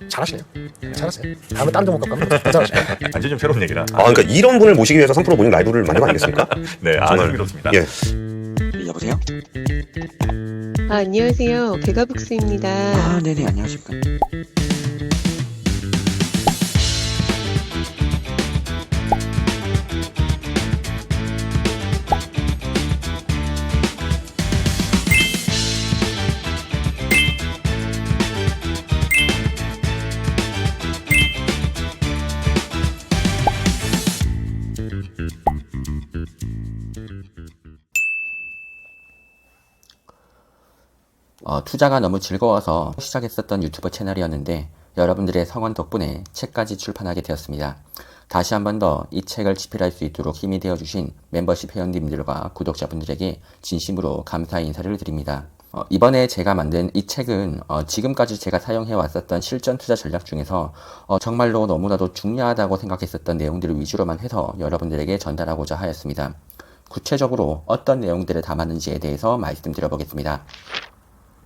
잘하시네요. 잘하세요. 다음에 딴 종목 갖고 하면 괜찮으시네요. 완전 좀 새로운 얘기라. 그러니까 이런 분을 모시기 위해서 3프로 모닝 라이브를 만든 거 아니겠습니까? 네, 정말. 흥미롭습니다. 예. 여보세요? 안녕하세요. 개가북스입니다. 네네, 안녕하십니까. 투자가 너무 즐거워서 시작했었던 유튜버 채널이었는데 여러분들의 성원 덕분에 책까지 출판하게 되었습니다. 다시 한 번 더 이 책을 집필할 수 있도록 힘이 되어주신 멤버십 회원님들과 구독자분들에게 진심으로 감사의 인사를 드립니다. 이번에 제가 만든 이 책은 지금까지 제가 사용해 왔었던 실전 투자 전략 중에서 정말로 너무나도 중요하다고 생각했었던 내용들을 위주로만 해서 여러분들에게 전달하고자 하였습니다. 구체적으로 어떤 내용들을 담았는지에 대해서 말씀드려 보겠습니다.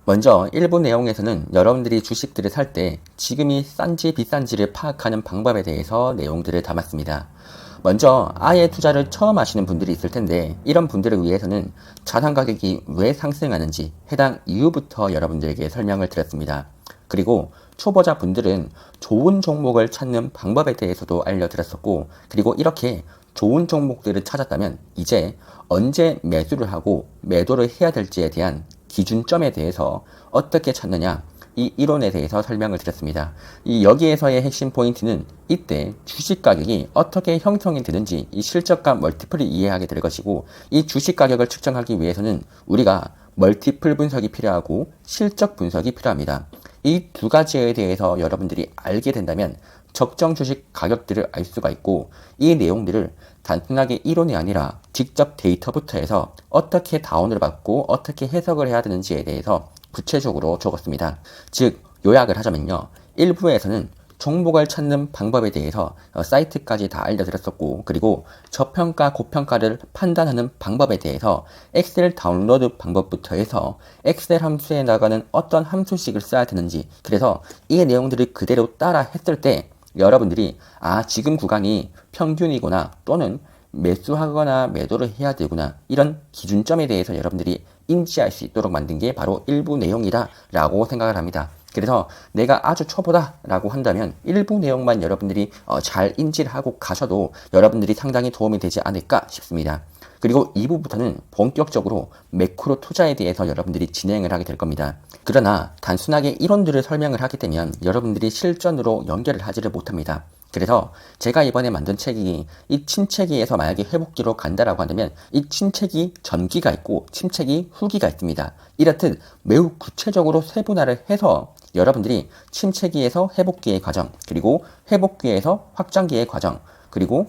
먼저 일부 내용에서는 여러분들이 주식들을 살 때 지금이 싼지 비싼지를 파악하는 방법에 대해서 내용들을 담았습니다. 먼저 아예 투자를 처음 하시는 분들이 있을 텐데 이런 분들을 위해서는 자산 가격이 왜 상승하는지 해당 이유부터 여러분들에게 설명을 드렸습니다. 그리고 초보자 분들은 좋은 종목을 찾는 방법에 대해서도 알려드렸었고, 그리고 이렇게 좋은 종목들을 찾았다면 이제 언제 매수를 하고 매도를 해야 될지에 대한 기준점에 대해서 어떻게 찾느냐, 이 이론에 대해서 설명을 드렸습니다. 여기에서의 핵심 포인트는 이때 주식 가격이 어떻게 형성이 되는지 이 실적과 멀티플을 이해하게 될 것이고, 이 주식 가격을 측정하기 위해서는 우리가 멀티플 분석이 필요하고 실적 분석이 필요합니다. 이 두 가지에 대해서 여러분들이 알게 된다면 적정 주식 가격들을 알 수가 있고, 이 내용들을 단순하게 이론이 아니라 직접 데이터부터 해서 어떻게 다운을 받고 어떻게 해석을 해야 되는지에 대해서 구체적으로 적었습니다. 즉 요약을 하자면요, 1부에서는 종목을 찾는 방법에 대해서 사이트까지 다 알려드렸었고, 그리고 저평가 고평가를 판단하는 방법에 대해서 엑셀 다운로드 방법부터 해서 엑셀 함수에 나가는 어떤 함수식을 써야 되는지, 그래서 이 내용들을 그대로 따라 했을 때 여러분들이 지금 구간이 평균이구나, 또는 매수하거나 매도를 해야 되구나, 이런 기준점에 대해서 여러분들이 인지할 수 있도록 만든 게 바로 일부 내용이다 라고 생각을 합니다. 그래서 내가 아주 초보다 라고 한다면 일부 내용만 여러분들이 잘 인지를 하고 가셔도 여러분들이 상당히 도움이 되지 않을까 싶습니다. 그리고 2부부터는 본격적으로 매크로 투자에 대해서 여러분들이 진행을 하게 될 겁니다. 그러나 단순하게 이론들을 설명을 하게 되면 여러분들이 실전으로 연결을 하지를 못합니다. 그래서 제가 이번에 만든 책이 이 침체기에서 만약에 회복기로 간다라고 한다면 이 침체기 전기가 있고 침체기 후기가 있습니다. 이렇듯 매우 구체적으로 세분화를 해서 여러분들이 침체기에서 회복기의 과정, 그리고 회복기에서 확장기의 과정, 그리고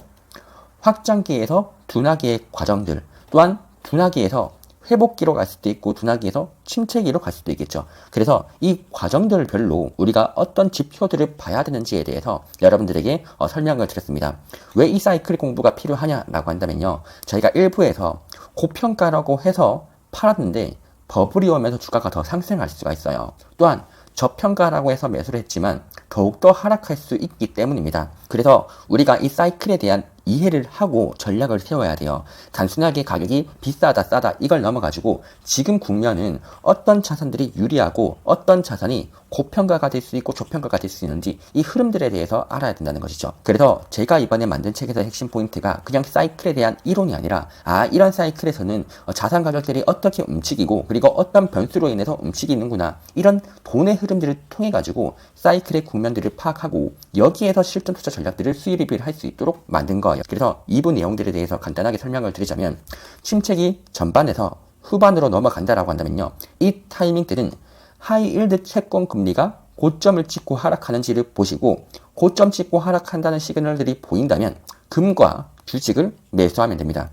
확장기에서 둔화기의 과정들, 또한 둔화기에서 회복기로 갈 수도 있고 둔화기에서 침체기로 갈 수도 있겠죠. 그래서 이 과정들별로 우리가 어떤 지표들을 봐야 되는지에 대해서 여러분들에게 설명을 드렸습니다. 왜 이 사이클 공부가 필요하냐라고 한다면요, 저희가 일부에서 고평가라고 해서 팔았는데 버블이 오면서 주가가 더 상승할 수가 있어요. 또한 저평가라고 해서 매수를 했지만 더욱더 하락할 수 있기 때문입니다. 그래서 우리가 이 사이클에 대한 이해를 하고 전략을 세워야 돼요. 단순하게 가격이 비싸다 싸다 이걸 넘어가지고 지금 국면은 어떤 자산들이 유리하고 어떤 자산이 고평가가 될 수 있고 저평가가 될 수 있는지 이 흐름들에 대해서 알아야 된다는 것이죠. 그래서 제가 이번에 만든 책에서 핵심 포인트가 그냥 사이클에 대한 이론이 아니라 이런 사이클에서는 자산 가격들이 어떻게 움직이고 그리고 어떤 변수로 인해서 움직이는구나, 이런 돈의 흐름들을 통해 가지고 사이클의 국면들을 파악하고 여기에서 실전 투자 전략들을 수입을 할 수 있도록 만든 거예요. 그래서 2부 내용들에 대해서 간단하게 설명을 드리자면, 침체기 전반에서 후반으로 넘어간다라고 한다면요, 이 타이밍 때는 하이일드 채권 금리가 고점을 찍고 하락하는지를 보시고, 고점 찍고 하락한다는 시그널들이 보인다면 금과 주식을 매수하면 됩니다.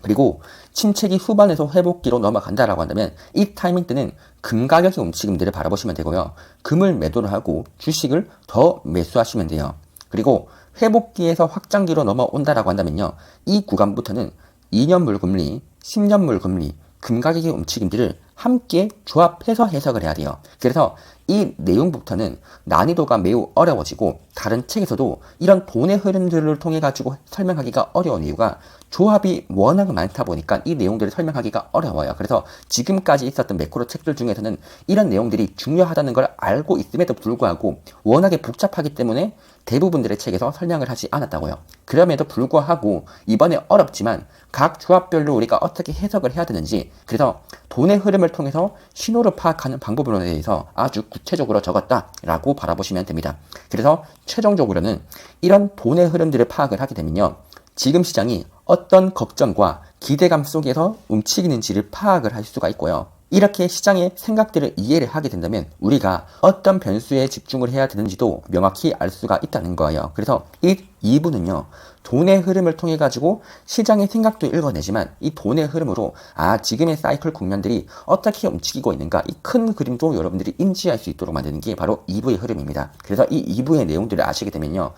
그리고 침체기 후반에서 회복기로 넘어간다라고 한다면 이 타이밍 때는 금 가격의 움직임들을 바라보시면 되고요, 금을 매도를 하고 주식을 더 매수하시면 돼요. 그리고 회복기에서 확장기로 넘어온다라고 한다면요, 이 구간부터는 2년물 금리, 10년물 금리, 금 가격의 움직임들을 함께 조합해서 해석을 해야 돼요. 그래서 이 내용부터는 난이도가 매우 어려워지고 다른 책에서도 이런 돈의 흐름들을 통해 가지고 설명하기가 어려운 이유가 조합이 워낙 많다 보니까 이 내용들을 설명하기가 어려워요. 그래서 지금까지 있었던 매크로 책들 중에서는 이런 내용들이 중요하다는 걸 알고 있음에도 불구하고 워낙에 복잡하기 때문에 대부분들의 책에서 설명을 하지 않았다고요. 그럼에도 불구하고 이번에 어렵지만 각 조합별로 우리가 어떻게 해석을 해야 되는지, 그래서 돈의 흐름을 통해서 신호를 파악하는 방법론에 대해서 아주 구체적으로 적었다라고 바라보시면 됩니다. 그래서 최종적으로는 이런 돈의 흐름들을 파악을 하게 되면요, 지금 시장이 어떤 걱정과 기대감 속에서 움직이는지를 파악을 할 수가 있고요. 이렇게 시장의 생각들을 이해를 하게 된다면 우리가 어떤 변수에 집중을 해야 되는지도 명확히 알 수가 있다는 거예요. 그래서 이 2부는요, 돈의 흐름을 통해 가지고 시장의 생각도 읽어내지만 이 돈의 흐름으로 지금의 사이클 국면들이 어떻게 움직이고 있는가, 이 큰 그림도 여러분들이 인지할 수 있도록 만드는 게 바로 2부의 흐름입니다. 그래서 이 2부의 내용들을 아시게 되면요,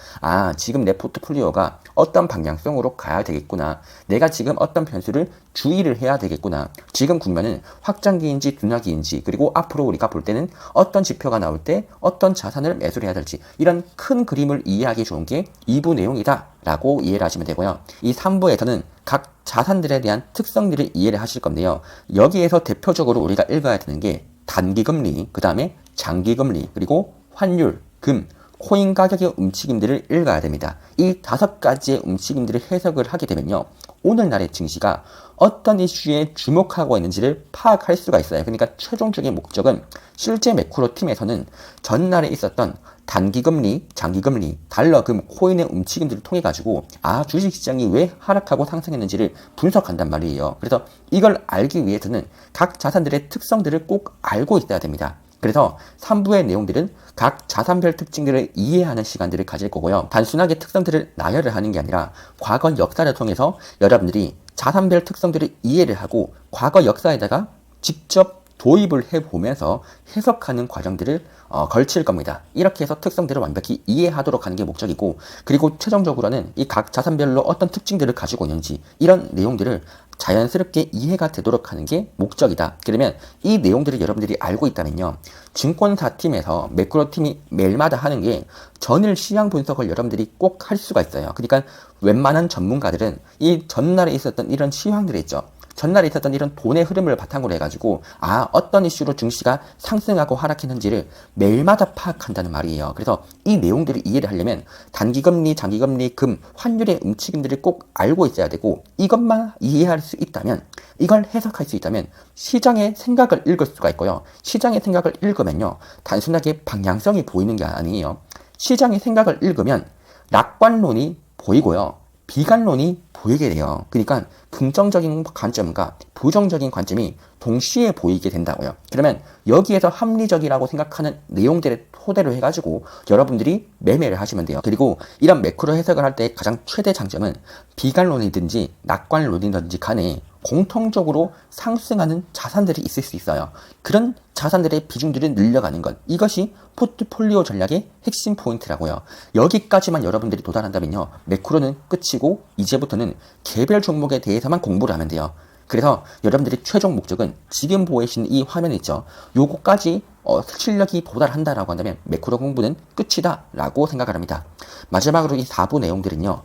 지금 내 포트폴리오가 어떤 방향성으로 가야 되겠구나, 내가 지금 어떤 변수를 주의를 해야 되겠구나, 지금 국면은 확장기인지 둔화기인지, 그리고 앞으로 우리가 볼 때는 어떤 지표가 나올 때 어떤 자산을 매수를 해야 될지, 이런 큰 그림을 이해하기 좋은 게 2부 내용이다 라고 이해를 하시면 되고요. 이 3부에서는 각 자산들에 대한 특성들을 이해를 하실 건데요, 여기에서 대표적으로 우리가 읽어야 되는 게 단기금리, 그 다음에 장기금리, 그리고 환율, 금, 코인 가격의 움직임들을 읽어야 됩니다. 이 5가지의 움직임들을 해석을 하게 되면요, 오늘날의 증시가 어떤 이슈에 주목하고 있는지를 파악할 수가 있어요. 그러니까 최종적인 목적은 실제 매크로 팀에서는 전날에 있었던 단기금리, 장기금리, 달러금, 코인의 움직임들을 통해 가지고 주식시장이 왜 하락하고 상승했는지를 분석한단 말이에요. 그래서 이걸 알기 위해서는 각 자산들의 특성들을 꼭 알고 있어야 됩니다. 그래서 3부의 내용들은 각 자산별 특징들을 이해하는 시간들을 가질 거고요. 단순하게 특성들을 나열을 하는 게 아니라 과거 역사를 통해서 여러분들이 자산별 특성들을 이해를 하고 과거 역사에다가 직접 도입을 해보면서 해석하는 과정들을 걸칠 겁니다. 이렇게 해서 특성들을 완벽히 이해하도록 하는 게 목적이고, 그리고 최종적으로는 이 각 자산별로 어떤 특징들을 가지고 있는지 이런 내용들을 자연스럽게 이해가 되도록 하는 게 목적이다. 그러면 이 내용들을 여러분들이 알고 있다면요, 증권사팀에서 매크로팀이 매일마다 하는 게 전일 시장 분석을 여러분들이 꼭 할 수가 있어요. 그러니까 웬만한 전문가들은 이 전날에 있었던 이런 시황들이 있죠, 전날에 있었던 이런 돈의 흐름을 바탕으로 해가지고 어떤 이슈로 증시가 상승하고 하락했는지를 매일마다 파악한다는 말이에요. 그래서 이 내용들을 이해를 하려면 단기금리, 장기금리, 금, 환율의 움직임들을 꼭 알고 있어야 되고, 이것만 이해할 수 있다면, 이걸 해석할 수 있다면 시장의 생각을 읽을 수가 있고요. 시장의 생각을 읽으면요, 단순하게 방향성이 보이는 게 아니에요. 시장의 생각을 읽으면 낙관론이 보이고요, 비관론이 보이게 돼요. 그러니까 긍정적인 관점과 부정적인 관점이 동시에 보이게 된다고요. 그러면 여기에서 합리적이라고 생각하는 내용들을 토대로 해가지고 여러분들이 매매를 하시면 돼요. 그리고 이런 매크로 해석을 할 때 가장 최대 장점은 비관론이든지 낙관론이든지 간에 공통적으로 상승하는 자산들이 있을 수 있어요. 그런 자산들의 비중들을 늘려가는 것, 이것이 포트폴리오 전략의 핵심 포인트라고요. 여기까지만 여러분들이 도달한다면요, 매크로는 끝이고 이제부터는 개별 종목에 대해서만 공부를 하면 돼요. 그래서 여러분들이 최종 목적은 지금 보이시는 이 화면 있죠, 요거까지 실력이 도달한다라고 한다면 매크로 공부는 끝이다 라고 생각을 합니다. 마지막으로 이 4부 내용들은요,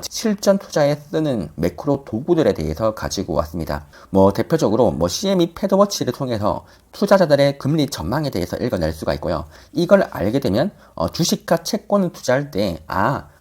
실전 투자에 쓰는 매크로 도구들에 대해서 가지고 왔습니다. 대표적으로 CME 패드워치를 통해서 투자자들의 금리 전망에 대해서 읽어낼 수가 있고요. 이걸 알게 되면 주식과 채권을 투자할 때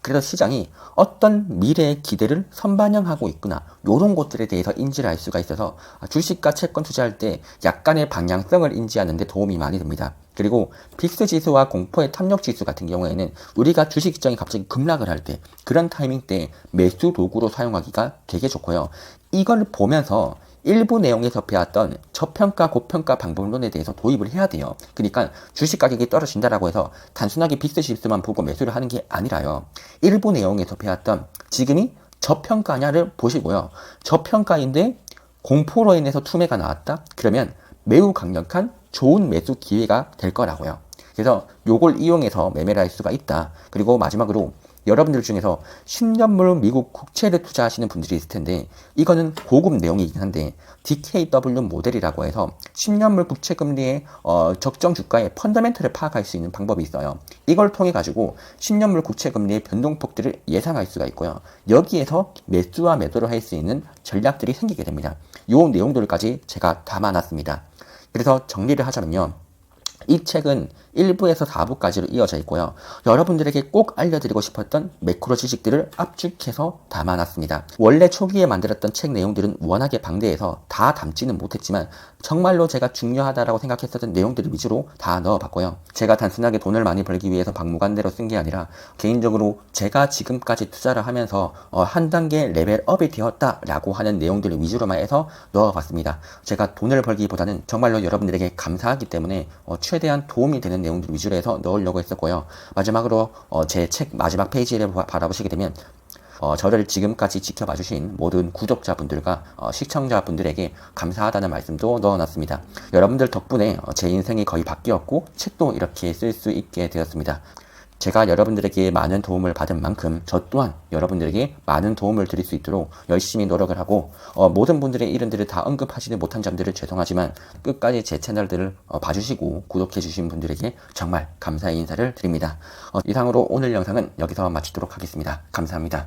그래서 시장이 어떤 미래의 기대를 선반영하고 있구나, 이런 것들에 대해서 인지를 할 수가 있어서 주식과 채권 투자할 때 약간의 방향성을 인지하는 데 도움이 많이 됩니다. 그리고 빅스 지수와 공포의 탐욕 지수 같은 경우에는 우리가 주식 시장이 갑자기 급락을 할 때, 그런 타이밍 때 매수 도구로 사용하기가 되게 좋고요. 이걸 보면서 일부 내용에서 배웠던 저평가 고평가 방법론에 대해서 도입을 해야 돼요. 그러니까 주식 가격이 떨어진다라고 해서 단순하게 빅스 지수만 보고 매수를 하는 게 아니라요, 일부 내용에서 배웠던 지금이 저평가냐를 보시고요, 저평가인데 공포로 인해서 투매가 나왔다? 그러면 매우 강력한 좋은 매수 기회가 될 거라고요. 그래서 요걸 이용해서 매매를 할 수가 있다. 그리고 마지막으로 여러분들 중에서 10년물 미국 국채를 투자하시는 분들이 있을 텐데 이거는 고급 내용이긴 한데 DKW 모델이라고 해서 10년물 국채 금리의 적정 주가의 펀더멘털을 파악할 수 있는 방법이 있어요. 이걸 통해 가지고 10년물 국채 금리의 변동폭들을 예상할 수가 있고요. 여기에서 매수와 매도를 할 수 있는 전략들이 생기게 됩니다. 이 내용들까지 제가 담아놨습니다. 그래서 정리를 하자면요. 이 책은 1부에서 4부까지로 이어져 있고요. 여러분들에게 꼭 알려드리고 싶었던 매크로 지식들을 압축해서 담아놨습니다. 원래 초기에 만들었던 책 내용들은 워낙에 방대해서 다 담지는 못했지만 정말로 제가 중요하다라고 생각했었던 내용들을 위주로 다 넣어봤고요. 제가 단순하게 돈을 많이 벌기 위해서 박무관대로 쓴 게 아니라 개인적으로 제가 지금까지 투자를 하면서 한 단계 레벨업이 되었다라고 하는 내용들을 위주로만 해서 넣어봤습니다. 제가 돈을 벌기보다는 정말로 여러분들에게 감사하기 때문에 최대한 도움이 되는 내용들 위주로 해서 넣으려고 했었고요. 마지막으로 제 책 마지막 페이지를 바라보시게 되면 저를 지금까지 지켜봐 주신 모든 구독자분들과 시청자분들에게 감사하다는 말씀도 넣어놨습니다. 여러분들 덕분에 제 인생이 거의 바뀌었고 책도 이렇게 쓸 수 있게 되었습니다. 제가 여러분들에게 많은 도움을 받은 만큼 저 또한 여러분들에게 많은 도움을 드릴 수 있도록 열심히 노력을 하고 모든 분들의 이름들을 다 언급하지는 못한 점들을 죄송하지만 끝까지 제 채널들을 봐주시고 구독해 주신 분들에게 정말 감사의 인사를 드립니다. 이상으로 오늘 영상은 여기서 마치도록 하겠습니다. 감사합니다.